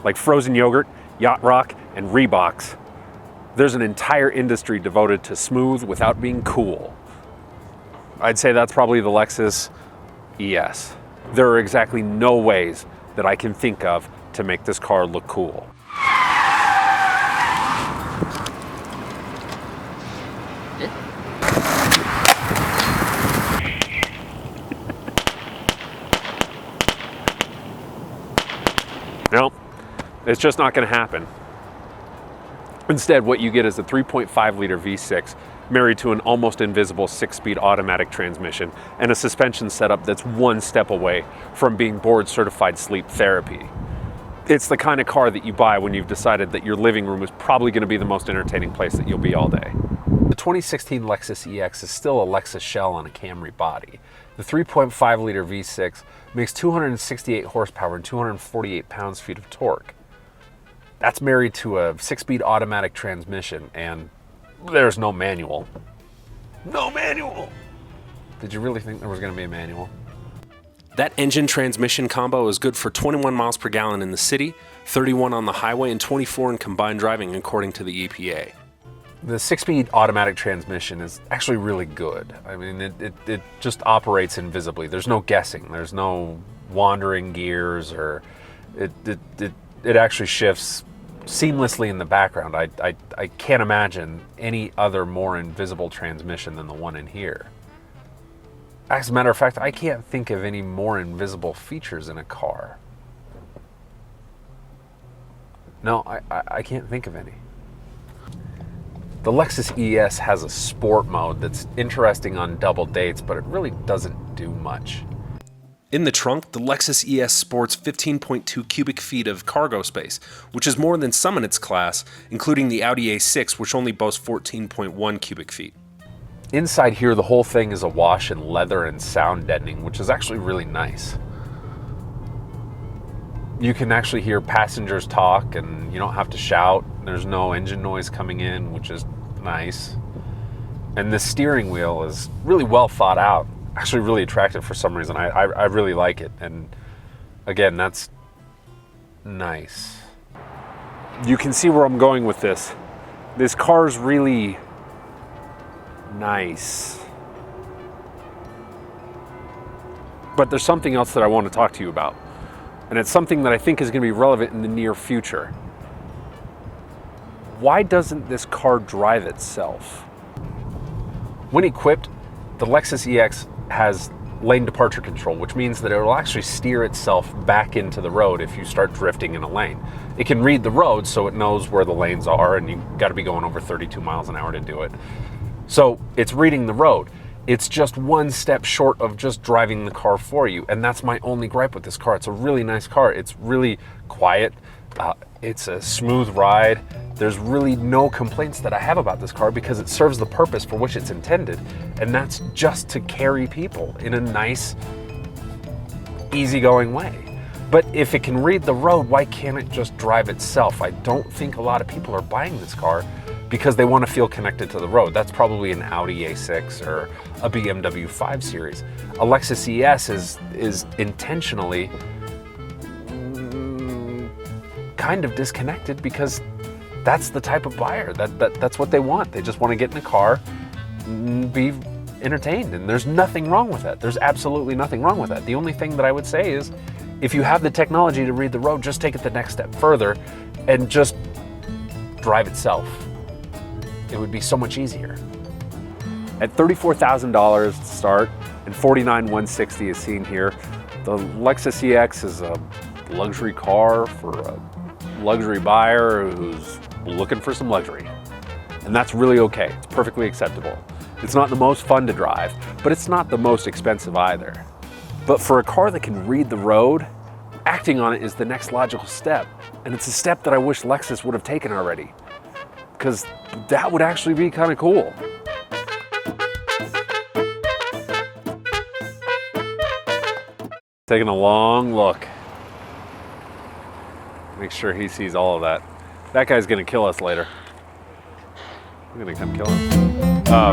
like frozen yogurt, yacht rock, and Reeboks. There's an entire industry devoted to smooth without being cool. I'd say that's probably the Lexus ES. There are exactly no ways that I can think of to make this car look cool. No, it's just not going to happen. Instead, what you get is a 3.5 liter V6 married to an almost invisible 6-speed automatic transmission and a suspension setup that's one step away from being board certified sleep therapy. It's the kind of car that you buy when you've decided that your living room is probably going to be the most entertaining place that you'll be all day. The 2016 Lexus EX is still a Lexus shell on a Camry body. The 3.5 liter V6 makes 268 horsepower and 248 pounds-feet of torque. That's married to a 6-speed automatic transmission, and there's no manual. No manual! Did you really think there was going to be a manual? That engine-transmission combo is good for 21 miles per gallon in the city, 31 on the highway, and 24 in combined driving according to the EPA. The 6-speed automatic transmission is actually really good. I mean, it just operates invisibly. There's no guessing. There's no wandering gears, or it actually shifts seamlessly in the background. I can't imagine any other more invisible transmission than the one in here. As a matter of fact, I can't think of any more invisible features in a car. No, I can't think of any. The Lexus ES has a sport mode that's interesting on double dates, but it really doesn't do much. In the trunk, the Lexus ES sports 15.2 cubic feet of cargo space, which is more than some in its class, including the Audi A6, which only boasts 14.1 cubic feet. Inside here, the whole thing is awash in leather and sound deadening, which is actually really nice. You can actually hear passengers talk, and you don't have to shout. There's no engine noise coming in, which is nice. And the steering wheel is really well thought out. Actually really attractive for some reason. I really like it. And again, that's nice. You can see where I'm going with this. This car's really nice. But there's something else that I want to talk to you about. And it's something that I think is going to be relevant in the near future. Why doesn't this car drive itself? When equipped, the Lexus EX has lane departure control, which means that it will actually steer itself back into the road if you start drifting in a lane. It can read the road, so it knows where the lanes are, and you've got to be going over 32 miles an hour to do it. So it's reading the road. It's just one step short of just driving the car for you, and that's my only gripe with this car. It's a really nice car. It's really quiet. It's a smooth ride. There's really no complaints that I have about this car because it serves the purpose for which it's intended, and that's just to carry people in a nice, easygoing way. But if it can read the road, why can't it just drive itself? I don't think a lot of people are buying this car because they want to feel connected to the road. That's probably an Audi A6 or a BMW 5 Series. A Lexus ES is intentionally kind of disconnected because that's the type of buyer. That's what they want. They just want to get in a car and be entertained, and there's nothing wrong with that. There's absolutely nothing wrong with that. The only thing that I would say is, if you have the technology to read the road, just take it the next step further and just drive itself. It would be so much easier. At $34,000 to start and $49,160 is seen here, the Lexus EX is a luxury car for a luxury buyer who's looking for some luxury. And that's really okay. It's perfectly acceptable. It's not the most fun to drive, but it's not the most expensive either. But for a car that can read the road, acting on it is the next logical step. And it's a step that I wish Lexus would have taken already, because that would actually be kind of cool. Taking a long look. Make sure he sees all of that. That guy's gonna kill us later. I'm gonna come kill him.